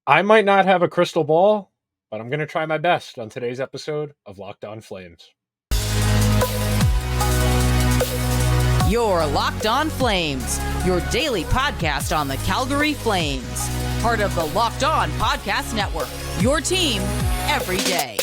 I might not have a crystal ball, but I'm going to try my best on today's episode of Locked On Flames. You're Locked On Flames, your daily podcast on the Calgary Flames. Part of the Locked On Podcast Network, your team every day.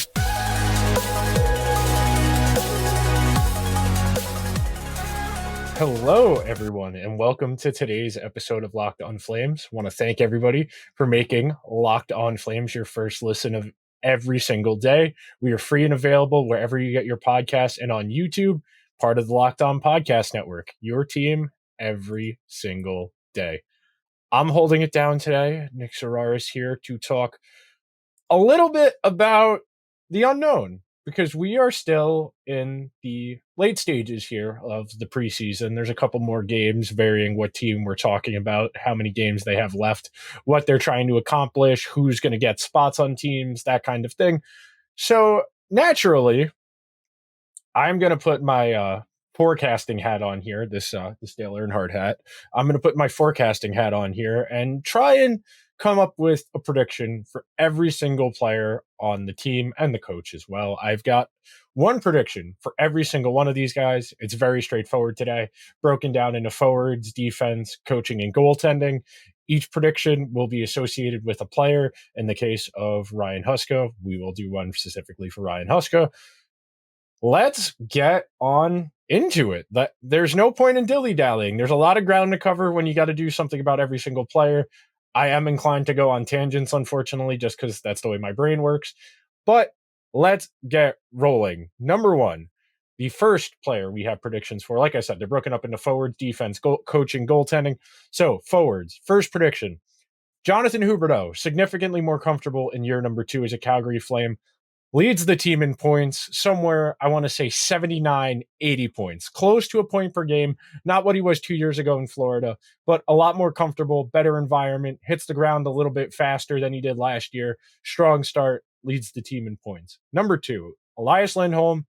Hello, everyone, and welcome to today's episode of Locked On Flames. I want to thank everybody for making Locked On Flames your first listen of every single day. We are free and available wherever you get your podcasts and on YouTube, part of the Locked On Podcast Network, your team every single day. I'm holding it down today. Nick Serrar is here to talk a little bit about the unknown, because we are still in the late stages here of the preseason. There's a couple more games, varying what team we're talking about, how many games they have left, what they're trying to accomplish, who's going to get spots on teams, that kind of thing. So naturally, I'm going to put my forecasting hat on here, this Dale Earnhardt hat. I'm going to put my forecasting hat on here and try and come up with a prediction for every single player on the team and the coach as well. I've got one prediction for every single one of these guys. It's very straightforward today, broken down into forwards, defense, coaching, and goaltending. Each prediction will be associated with a player. In the case of Ryan Huska, we will do one specifically for Ryan Huska. Let's get on into it. There's no point in dilly-dallying. There's a lot of ground to cover when you got to do something about every single player. I am inclined to go on tangents, unfortunately, just because that's the way my brain works. But let's get rolling. Number one, the first player we have predictions for, like I said, they're broken up into forwards, defense, coaching, goaltending. So forwards, first prediction, Jonathan Huberdeau, significantly more comfortable in year number 2 as a Calgary Flame. Leads the team in points, somewhere, I want to say 79, 80 points. Close to a point per game. Not what he was 2 years ago in Florida, but a lot more comfortable, better environment, hits the ground a little bit faster than he did last year. Strong start, leads the team in points. Number 2, Elias Lindholm.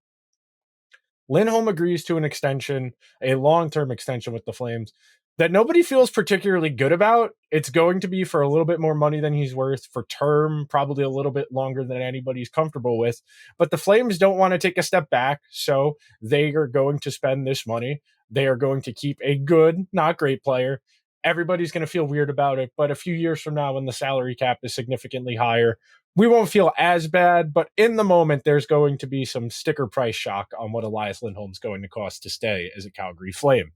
Lindholm agrees to an extension, a long-term extension with the Flames, that nobody feels particularly good about. It's going to be for a little bit more money than he's worth, for term, probably a little bit longer than anybody's comfortable with. But the Flames don't want to take a step back, so they are going to spend this money. They are going to keep a good, not great player. Everybody's going to feel weird about it, but a few years from now, when the salary cap is significantly higher, we won't feel as bad. But in the moment, there's going to be some sticker price shock on what Elias Lindholm's going to cost to stay as a Calgary Flame.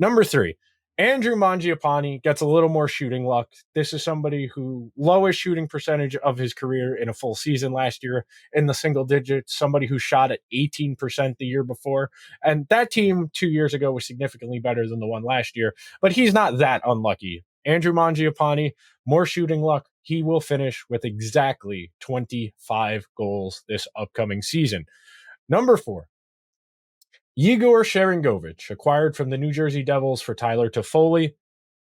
Number 3, Andrew Mangiapane gets a little more shooting luck. This is somebody who lowest shooting percentage of his career in a full season last year in the single digits, somebody who shot at 18% the year before. And that team 2 years ago was significantly better than the one last year, but he's not that unlucky. Andrew Mangiapane, more shooting luck. He will finish with exactly 25 goals this upcoming season. Number 4, Igor Sharangovich, acquired from the New Jersey Devils for Tyler Toffoli.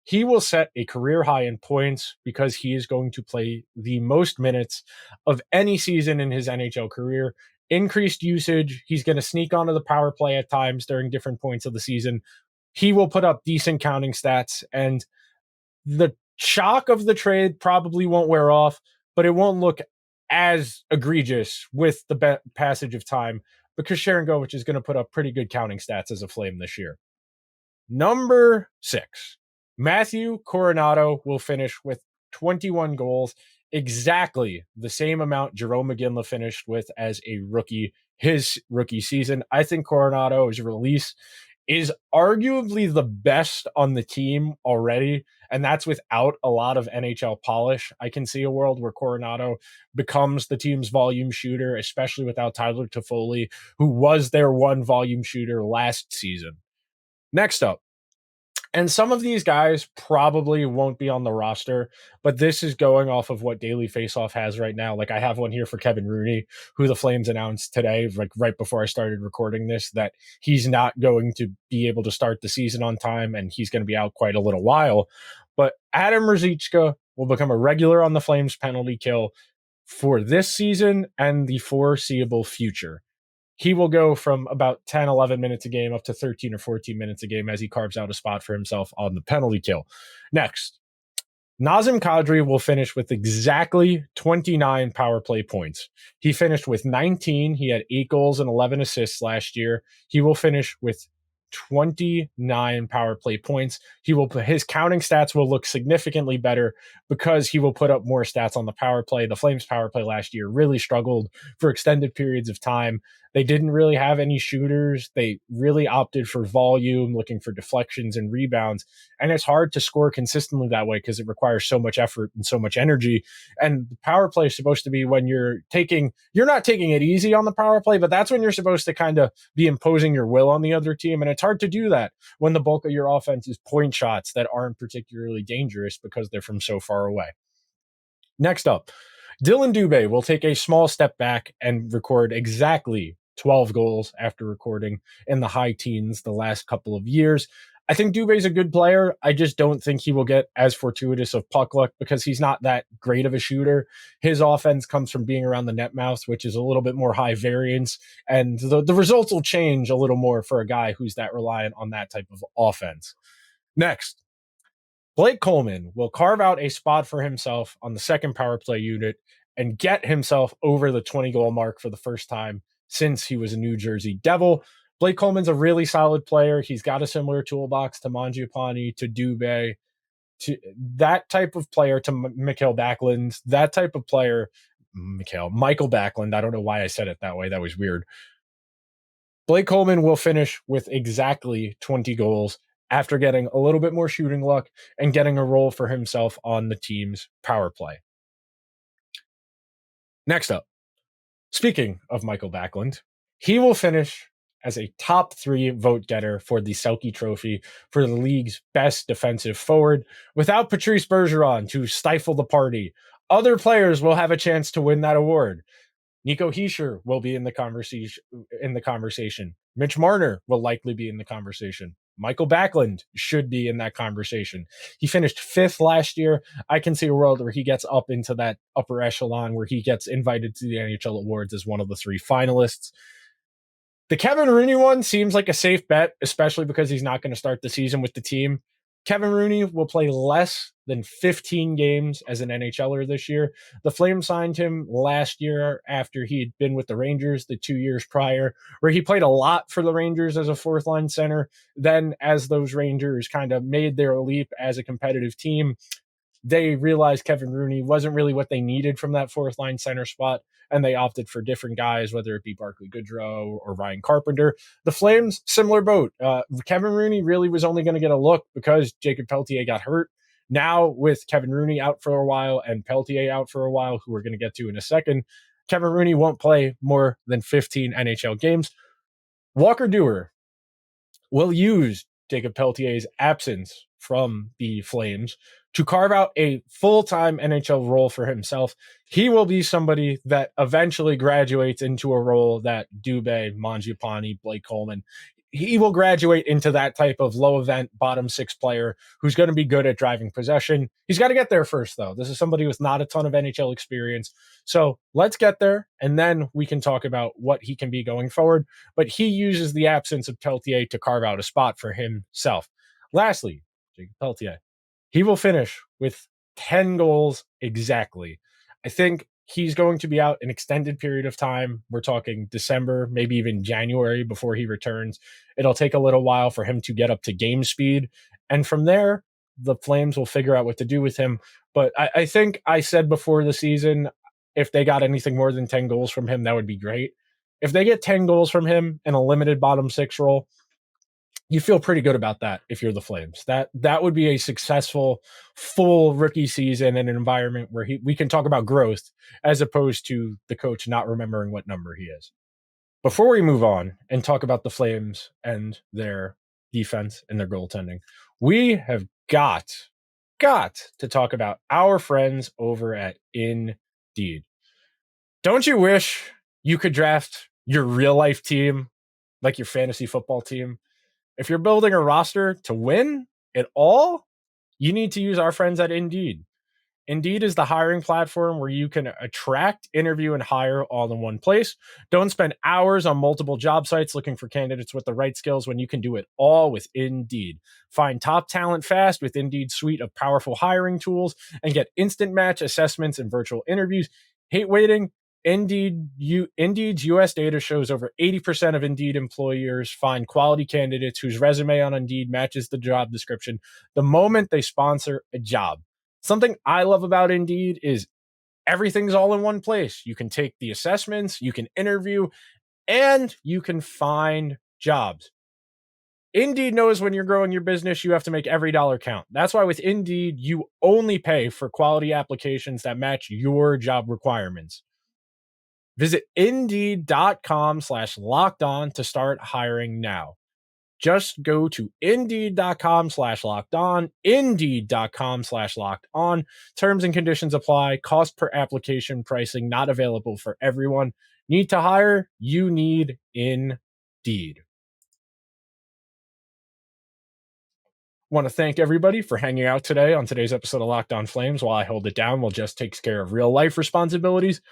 He will set a career high in points because he is going to play the most minutes of any season in his NHL career. Increased usage. He's going to sneak onto the power play at times during different points of the season. He will put up decent counting stats, and the shock of the trade probably won't wear off, but it won't look as egregious with the passage of time, because Sharangovich is going to put up pretty good counting stats as a Flame this year. Number 6, Matthew Coronato will finish with 21 goals, exactly the same amount Jerome McGinley finished with as a rookie, his rookie season. I think Coronato's release is arguably the best on the team already, and that's without a lot of NHL polish. I can see a world where Coronato becomes the team's volume shooter, especially without Tyler Toffoli, who was their one volume shooter last season. Next up, and some of these guys probably won't be on the roster, but this is going off of what Daily Faceoff has right now. Like, I have one here for Kevin Rooney, who the Flames announced today, like right before I started recording this, that he's not going to be able to start the season on time, and he's going to be out quite a little while. But Adam Ruzicka will become a regular on the Flames penalty kill for this season and the foreseeable future. He will go from about 10, 11 minutes a game up to 13 or 14 minutes a game as he carves out a spot for himself on the penalty kill. Next, Nazem Kadri will finish with exactly 29 power play points. He finished with 19. He had 8 goals and 11 assists last year. He will finish with 29 power play points. His counting stats will look significantly better because he will put up more stats on the power play. The Flames power play last year really struggled for extended periods of time. They didn't really have any shooters. They really opted for volume, looking for deflections and rebounds. And it's hard to score consistently that way because it requires so much effort and so much energy. And the power play is supposed to be when you're not taking it easy on the power play, but that's when you're supposed to kind of be imposing your will on the other team. And it's hard to do that when the bulk of your offense is point shots that aren't particularly dangerous because they're from so far away. Next up, Dylan Dubé will take a small step back and record exactly 12 goals after recording in the high teens the last couple of years. I think Dubé's a good player. I just don't think he will get as fortuitous of puck luck because he's not that great of a shooter. His offense comes from being around the net mouth, which is a little bit more high variance, and the results will change a little more for a guy who's that reliant on that type of offense. Next, Blake Coleman will carve out a spot for himself on the second power play unit and get himself over the 20-goal mark for the first time since he was a New Jersey Devil. Blake Coleman's a really solid player. He's got a similar toolbox to Mangiapane, to Dubé, to that type of player, to Michael Backlund, that type of player, Michael Backlund. I don't know why I said it that way. That was weird. Blake Coleman will finish with exactly 20 goals after getting a little bit more shooting luck and getting a role for himself on the team's power play. Next up, speaking of Michael Backlund, he will finish as a top 3 vote getter for the Selke Trophy for the league's best defensive forward. Without Patrice Bergeron to stifle the party, other players will have a chance to win that award. Nico Hischier will be in the conversation. Mitch Marner will likely be in the conversation. Michael Backlund should be in that conversation. He finished 5th last year. I can see a world where he gets up into that upper echelon, where he gets invited to the NHL awards as one of the 3 finalists. The Kevin Rooney one seems like a safe bet, especially because he's not going to start the season with the team. Kevin Rooney will play less than 15 games as an NHLer this year. The Flames signed him last year after he'd been with the Rangers the 2 years prior, where he played a lot for the Rangers as a 4th-line center. Then as those Rangers kind of made their leap as a competitive team, they realized Kevin Rooney wasn't really what they needed from that 4th-line center spot, and they opted for different guys, whether it be Barclay Goodrow or Ryan Carpenter. The Flames, similar boat. Kevin Rooney really was only going to get a look because Jacob Pelletier got hurt. Now, with Kevin Rooney out for a while and Pelletier out for a while, who we're going to get to in a second, Kevin Rooney won't play more than 15 NHL games. Walker Duehr will use Jacob Pelletier's absence from the Flames to carve out a full-time NHL role for himself. He will be somebody that eventually graduates into a role that Dubé, Mangiapane, Blake Coleman, he will graduate into that type of low-event, bottom-6 player who's going to be good at driving possession. He's got to get there first, though. This is somebody with not a ton of NHL experience. So let's get there, and then we can talk about what he can be going forward. But he uses the absence of Pelletier to carve out a spot for himself. Lastly, Jacob Pelletier. He will finish with 10 goals exactly. I think he's going to be out an extended period of time. We're talking December, maybe even January before he returns. It'll take a little while for him to get up to game speed. And from there, the Flames will figure out what to do with him. But I think I said before the season, if they got anything more than 10 goals from him, that would be great. If they get 10 goals from him in a limited bottom 6 role, you feel pretty good about that if you're the Flames. That would be a successful full rookie season in an environment where we can talk about growth as opposed to the coach not remembering what number he is. Before we move on and talk about the Flames and their defense and their goaltending, we have got to talk about our friends over at Indeed. Don't you wish you could draft your real life team like your fantasy football team? If you're building a roster to win it all, you need to use our friends at Indeed. Indeed is the hiring platform where you can attract, interview, and hire all in one place. Don't spend hours on multiple job sites looking for candidates with the right skills when you can do it all with Indeed. Find top talent fast with Indeed's suite of powerful hiring tools and get instant match assessments and virtual interviews. Hate waiting? Indeed's US data shows over 80% of Indeed employers find quality candidates whose resume on Indeed matches the job description the moment they sponsor a job. Something I love about Indeed is everything's all in one place. You can take the assessments, you can interview, and you can find jobs. Indeed knows when you're growing your business, you have to make every dollar count. That's why with Indeed, you only pay for quality applications that match your job requirements. Visit Indeed.com/locked on to start hiring now. Just go to Indeed.com/locked on, Indeed.com/locked on. Terms and conditions apply. Cost per application pricing not available for everyone. Need to hire? You need Indeed. Want to thank everybody for hanging out today on today's episode of Locked On Flames while I hold it down while Jess takes care of real life responsibilities.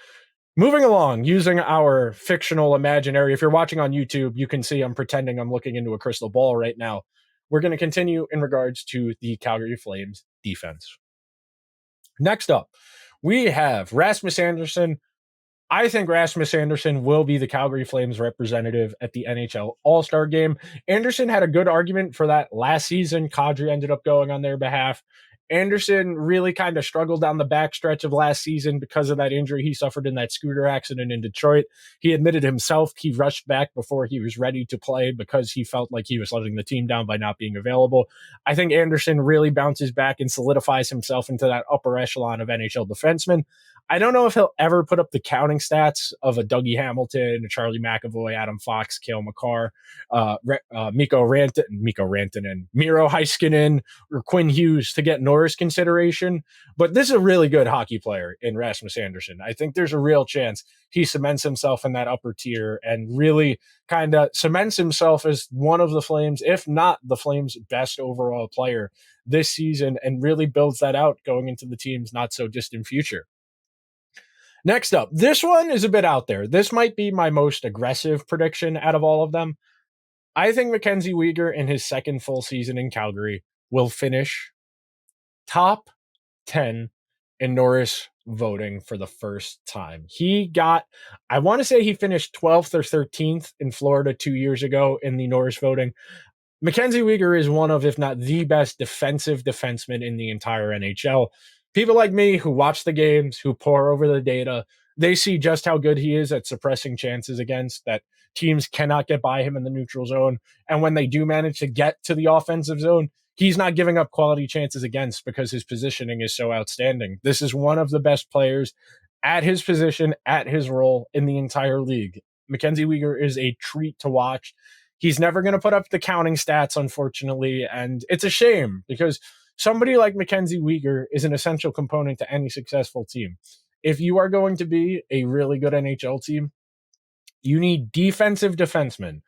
Moving along, using our fictional imaginary. If you're watching on YouTube, you can see I'm pretending I'm looking into a crystal ball right now. We're going to continue in regards to the Calgary Flames defense. Next up, we have Rasmus Andersson. I think Rasmus Andersson will be the Calgary Flames representative at the NHL All-Star Game. Andersson had a good argument for that last season. Kadri ended up going on their behalf. Andersson really kind of struggled down the backstretch of last season because of that injury he suffered in that scooter accident in Detroit. He admitted himself he rushed back before he was ready to play because he felt like he was letting the team down by not being available. I think Andersson really bounces back and solidifies himself into that upper echelon of NHL defensemen. I don't know if he'll ever put up the counting stats of a Dougie Hamilton, a Charlie McAvoy, Adam Fox, Cale Makar, Mikko Rantanen, Miro Heiskanen, or Quinn Hughes to get Norris consideration. But this is a really good hockey player in Rasmus Andersson. I think there's a real chance he cements himself in that upper tier and really kind of cements himself as one of the Flames, if not the Flames' best overall player this season, and really builds that out going into the team's not so distant future. Next up, this one is a bit out there. This might be my most aggressive prediction out of all of them. I think Mackenzie Weegar in his second full season in Calgary will finish top 10 in Norris voting for the first time. I want to say he finished 12th or 13th in Florida 2 years ago in the Norris voting. Mackenzie Weegar is one of, if not the best defensive defenseman in the entire NHL. People like me who watch the games, who pore over the data, they see just how good he is at suppressing chances against, that teams cannot get by him in the neutral zone. And when they do manage to get to the offensive zone, he's not giving up quality chances against because his positioning is so outstanding. This is one of the best players at his position, at his role in the entire league. Mackenzie Weegar is a treat to watch. He's never going to put up the counting stats, unfortunately, and it's a shame because somebody like Mackenzie Weegar is an essential component to any successful team. If you are going to be a really good NHL team, you need defensive defensemen.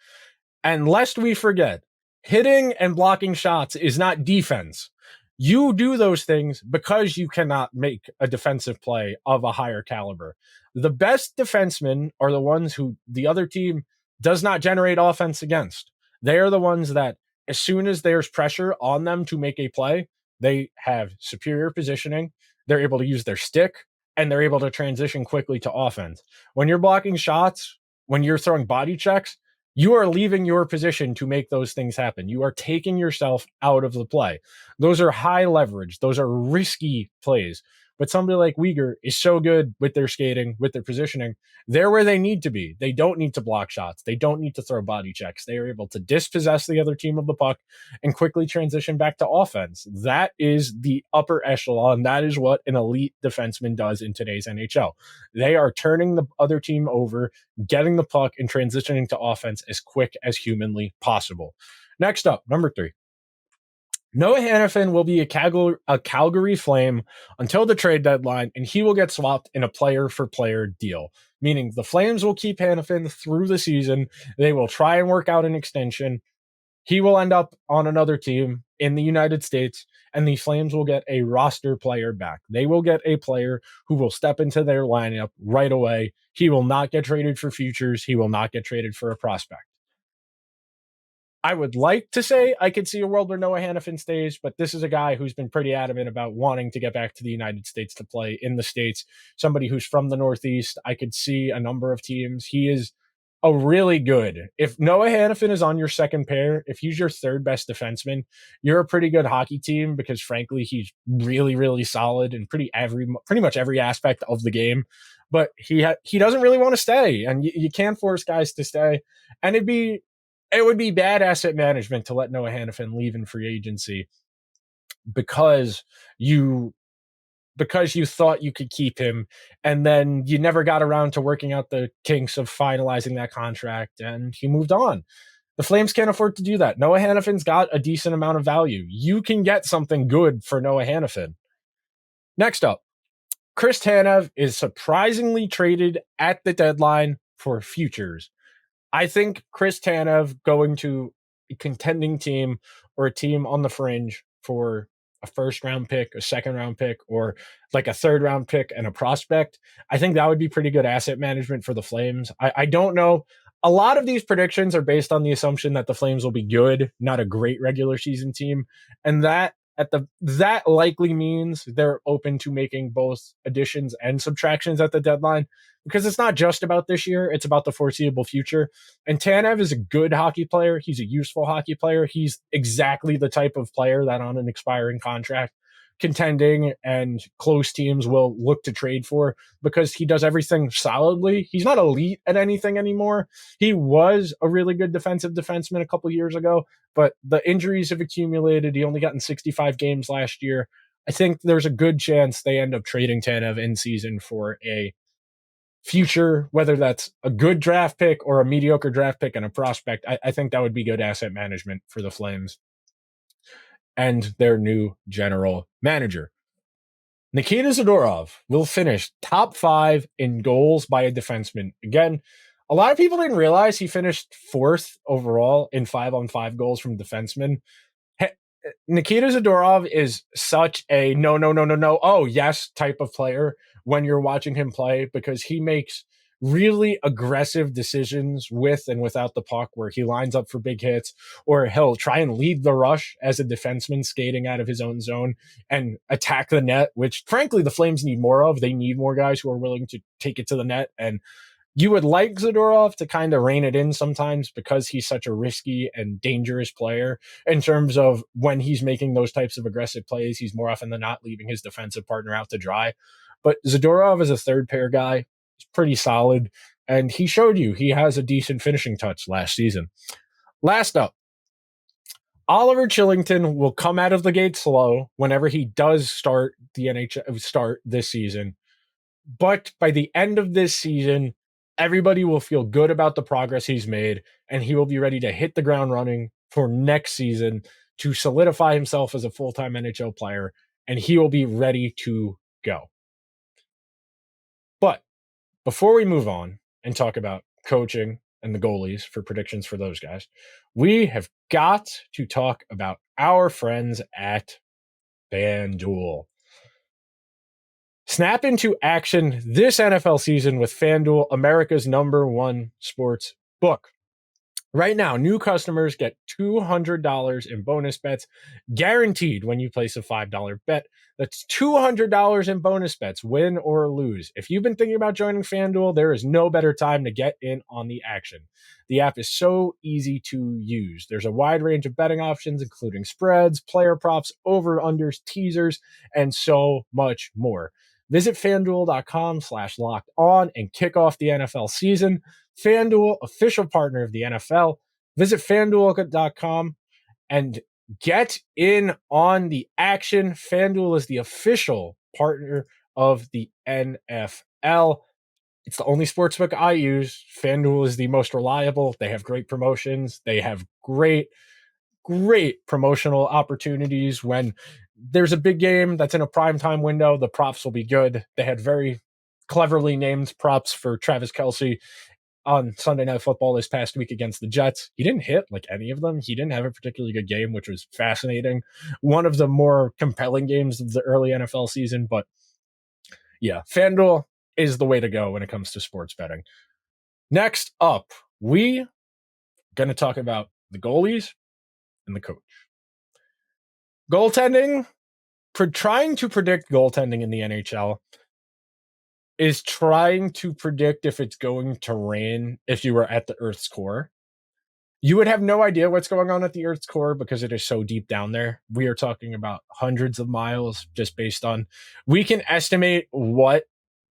And lest we forget, hitting and blocking shots is not defense. You do those things because you cannot make a defensive play of a higher caliber. The best defensemen are the ones who the other team does not generate offense against. They are the ones that, as soon as there's pressure on them to make a play, they have superior positioning, they're able to use their stick, and they're able to transition quickly to offense. When you're blocking shots, when you're throwing body checks, you are leaving your position to make those things happen. You are taking yourself out of the play. Those are high leverage. Those are risky plays. But somebody like Weegar is so good with their skating, with their positioning. They're where they need to be. They don't need to block shots. They don't need to throw body checks. They are able to dispossess the other team of the puck and quickly transition back to offense. That is the upper echelon. That is what an elite defenseman does in today's NHL. They are turning the other team over, getting the puck, and transitioning to offense as quick as humanly possible. Next up, number 3. Noah Hanifin will be a Calgary Flame until the trade deadline, and he will get swapped in a player-for-player deal, meaning the Flames will keep Hanifin through the season. They will try and work out an extension. He will end up on another team. in the United States, and the Flames will get a roster player back. They will get a player who will step into their lineup right away. He will not get traded for futures. He will not get traded for a prospect. I would like to say I could see a world where Noah Hannafin stays, but this is a guy who's been pretty adamant about wanting to get back to the United States to play in the States. Somebody who's from the Northeast. I could see a number of teams. He is a really good. If Noah Hannafin is on your second pair, if he's your third best defenseman, you're a pretty good hockey team because frankly, he's really, really solid in pretty much every aspect of the game. But he doesn't really want to stay, and you can't force guys to stay. And it would be bad asset management to let Noah Hannafin leave in free agency because you thought you could keep him, and then you never got around to working out the kinks of finalizing that contract, and he moved on. The Flames can't afford to do that. Noah Hannafin's got a decent amount of value. You can get something good for Noah Hannafin. Next up, Chris Tanev is surprisingly traded at the deadline for futures. I think Chris Tanev going to a contending team or a team on the fringe for a first round pick, a second round pick, or like a third round pick and a prospect, I think that would be pretty good asset management for the Flames. I don't know. A lot of these predictions are based on the assumption that the Flames will be good, not a great regular season team. And that likely means they're open to making both additions and subtractions at the deadline, because it's not just about this year, it's about the foreseeable future. And Tanev is a good hockey player. He's a useful hockey player. He's exactly the type of player that on an expiring contract, contending and close teams will look to trade for because he does everything solidly. He's not elite at anything anymore. He was a really good defensive defenseman a couple years ago, but the injuries have accumulated. He only got in 65 games last year. I think there's a good chance they end up trading Tanev in season for a future, whether that's a good draft pick or a mediocre draft pick and a prospect. I think that would be good asset management for the Flames and their new general manager. Nikita Zadorov will finish top 5 in goals by a defenseman. Again, a lot of people didn't realize he finished 4th overall in 5-on-5 goals from defensemen. Nikita Zadorov is such a no, oh yes type of player when you're watching him play, because he makes really aggressive decisions with and without the puck, where he lines up for big hits, or he'll try and lead the rush as a defenseman skating out of his own zone and attack the net, which frankly the Flames need more of. They need more guys who are willing to take it to the net, and you would like Zadorov to kind of rein it in sometimes because he's such a risky and dangerous player in terms of when he's making those types of aggressive plays, he's more often than not leaving his defensive partner out to dry. But Zadorov is a third pair guy. He's pretty solid, and he showed you he has a decent finishing touch last season. Last up, Oliver Chillington will come out of the gate slow whenever he does start the NHL this season. But by the end of this season, everybody will feel good about the progress he's made, and he will be ready to hit the ground running for next season to solidify himself as a full-time NHL player, and he will be ready to go. But before we move on and talk about coaching and the goalies for predictions for those guys, we have got to talk about our friends at FanDuel. Snap into action this NFL season with FanDuel, America's #1 sports book. Right now, new customers get $200 in bonus bets guaranteed when you place a $5 bet. That's $200 in bonus bets, win or lose. If you've been thinking about joining FanDuel, there is no better time to get in on the action. The app is so easy to use. There's a wide range of betting options, including spreads, player props, over-unders, teasers, and so much more. Visit FanDuel.com/locked-on and kick off the NFL season. FanDuel, official partner of the NFL. Visit FanDuel.com and get in on the action. FanDuel is the official partner of the NFL. It's the only sportsbook I use. FanDuel is the most reliable. They have great promotions. They have great promotional opportunities. When there's a big game that's in a primetime window, the props will be good. They had very cleverly named props for Travis Kelce on Sunday Night Football this past week against the Jets. He didn't hit like any of them. He didn't have a particularly good game, which was fascinating. One of the more compelling games of the early NFL season. But yeah, FanDuel is the way to go when it comes to sports betting. Next up, we going to talk about the goalies and the coach. Goaltending, trying to predict goaltending in the NHL is trying to predict if it's going to rain if you were at the Earth's core. You would have no idea what's going on at the Earth's core because it is so deep down there. We are talking about hundreds of miles just based on, we can estimate what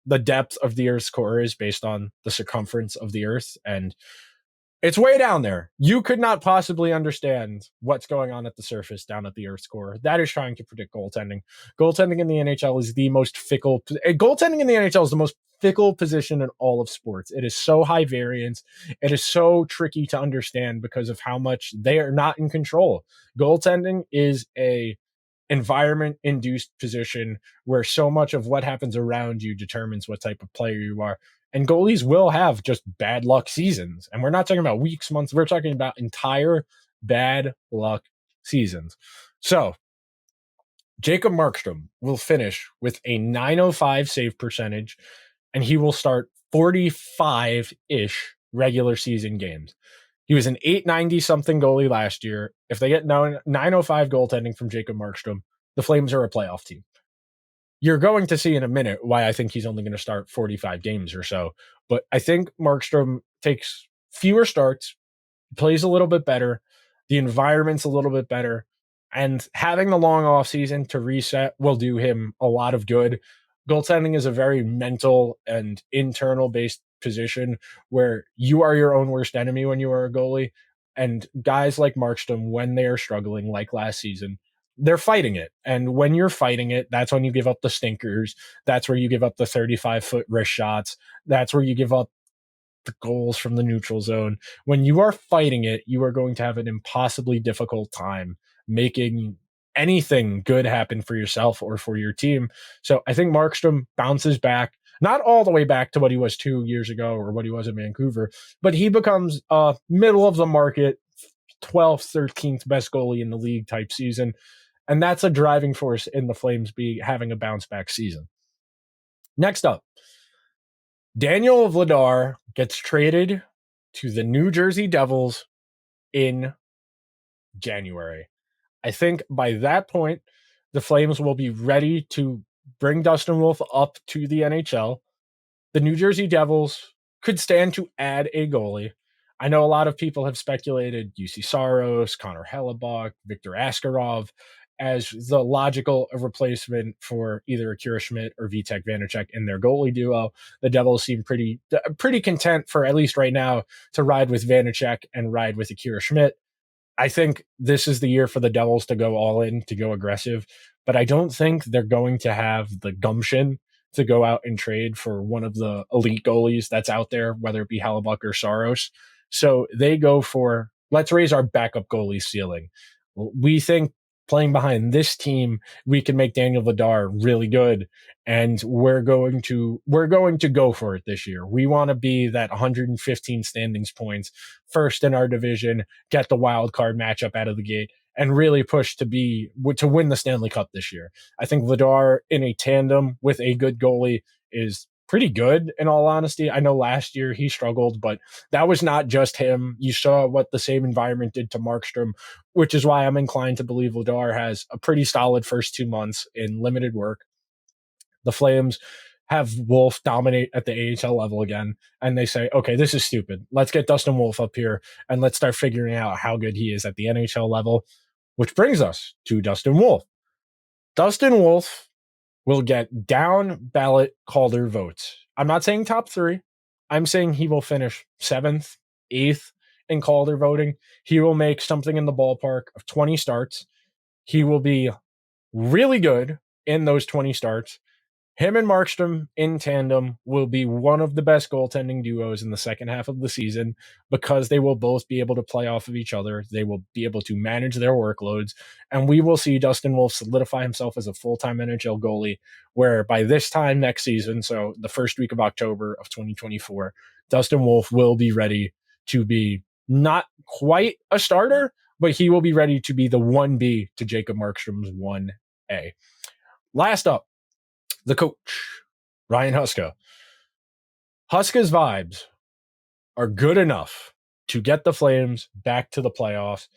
the depth of the Earth's core is based on the circumference of the Earth, and it's way down there. You could not possibly understand what's going on at the surface down at the Earth's core. That is trying to predict goaltending. Goaltending in the NHL is the most fickle. Goaltending in the NHL is the most fickle position in all of sports. It is so high variance. It is so tricky to understand because of how much they are not in control. Goaltending is a environment induced position where so much of what happens around you determines what type of player you are. And goalies will have just bad luck seasons. And we're not talking about weeks, months. We're talking about entire bad luck seasons. So Jacob Markstrom will finish with a .905 save percentage, and he will start 45-ish regular season games. He was an 890 something goalie last year. If they get 905 goaltending from Jacob Markstrom, the Flames are a playoff team. You're going to see in a minute why I think he's only going to start 45 games or so. But I think Markstrom takes fewer starts, plays a little bit better. The environment's a little bit better. And having the long off season to reset will do him a lot of good. Goaltending is a very mental and internal based position where you are your own worst enemy when you are a goalie. And guys like Markstrom, when they are struggling, like last season, they're fighting it. And when you're fighting it, that's when you give up the stinkers. That's where you give up the 35-foot wrist shots. That's where you give up the goals from the neutral zone. When you are fighting it, you are going to have an impossibly difficult time making anything good happen for yourself or for your team. So I think Markstrom bounces back, not all the way back to what he was 2 years ago or what he was in Vancouver, but he becomes a middle of the market, 12th, 13th best goalie in the league type season. And that's a driving force in the Flames having a bounce back season. Next up, Daniel Vladar gets traded to the New Jersey Devils in January. I think by that point, the Flames will be ready to bring Dustin Wolf up to the NHL. The New Jersey Devils could stand to add a goalie. I know a lot of people have speculated UC Saros, Connor Hellebuck, Victor Askarov as the logical replacement for either Akira Schmidt or Vitek Vanacek in their goalie duo. The Devils seem pretty content for, at least right now, to ride with Vanacek and ride with Akira Schmidt. I think this is the year for the Devils to go all in, to go aggressive, but I don't think they're going to have the gumption to go out and trade for one of the elite goalies that's out there, whether it be Hellebuck or Saros. So they go for, let's raise our backup goalie ceiling. We think playing behind this team, we can make Daniel Vladar really good, and we're going to go for it this year. We want to be that 115 standings points, first in our division, get the wild card matchup out of the gate, and really push to win the Stanley Cup this year. I think Vladar in a tandem with a good goalie is pretty good, in all honesty. I know last year he struggled, but that was not just him. You saw what the same environment did to Markstrom, which is why I'm inclined to believe Vladar has a pretty solid first 2 months in limited work. The Flames have Wolf dominate at the AHL level again, and they say, okay, this is stupid. Let's get Dustin Wolf up here, and let's start figuring out how good he is at the NHL level, which brings us to Dustin Wolf. Dustin Wolf will get down ballot Calder votes. I'm not saying top 3. I'm saying he will finish 7th, 8th in Calder voting. He will make something in the ballpark of 20 starts. He will be really good in those 20 starts. Him and Markstrom in tandem will be one of the best goaltending duos in the second half of the season because they will both be able to play off of each other. They will be able to manage their workloads. And we will see Dustin Wolf solidify himself as a full-time NHL goalie, where by this time next season, so the first week of October of 2024, Dustin Wolf will be ready to be not quite a starter, but he will be ready to be the 1B to Jacob Markstrom's 1A. Last up, the coach, Ryan Huska. Huska's vibes are good enough to get the Flames back to the playoffs.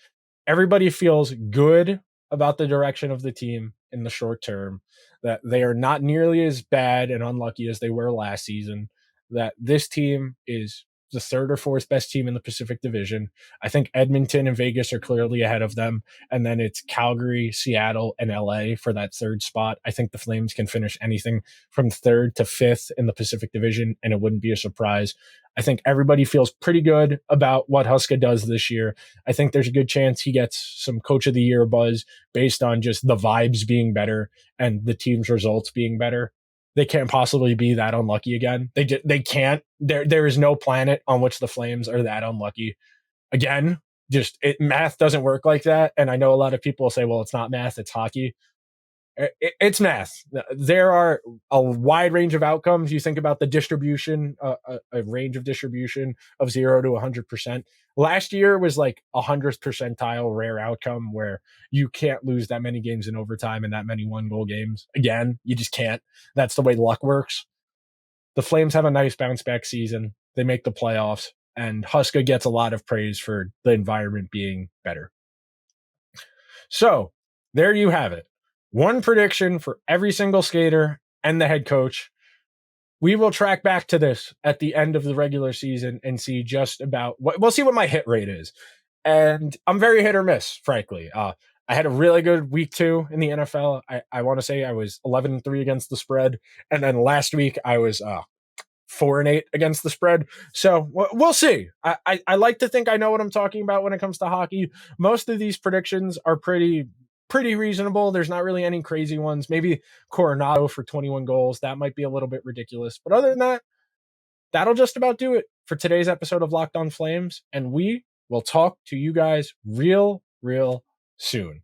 Everybody feels good about the direction of the team in the short term, that they are not nearly as bad and unlucky as they were last season, that this team is the third or fourth best team in the Pacific Division. I think Edmonton and Vegas are clearly ahead of them. And then it's Calgary, Seattle, and LA for that third spot. I think the Flames can finish anything from third to fifth in the Pacific Division, and it wouldn't be a surprise. I think everybody feels pretty good about what Huska does this year. I think there's a good chance he gets some Coach of the Year buzz based on just the vibes being better and the team's results being better. They can't possibly be that unlucky again. They can't. There is no planet on which the Flames are that unlucky. Again, math doesn't work like that. And I know a lot of people say, well, it's not math, it's hockey. It's math. There are a wide range of outcomes. You think about the distribution, a range of distribution of 0 to 100%. Last year was like 100th percentile rare outcome where you can't lose that many games in overtime and that many 1-goal games. Again, you just can't. That's the way luck works. The Flames have a nice bounce back season. They make the playoffs, and Huska gets a lot of praise for the environment being better. So there you have it. One prediction for every single skater and the head coach. We will track back to this at the end of the regular season and see just about we'll see what my hit rate is. And I'm very hit or miss, frankly. I had a really good week 2 in the NFL. I want to say I was 11-3 against the spread. And then last week I was 4-8 against the spread. So we'll see. I like to think I know what I'm talking about when it comes to hockey. Most of these predictions are pretty reasonable. There's not really any crazy ones. Maybe Coronado for 21 goals. That might be a little bit ridiculous. But other than that, that'll just about do it for today's episode of Locked On Flames. And we will talk to you guys real soon.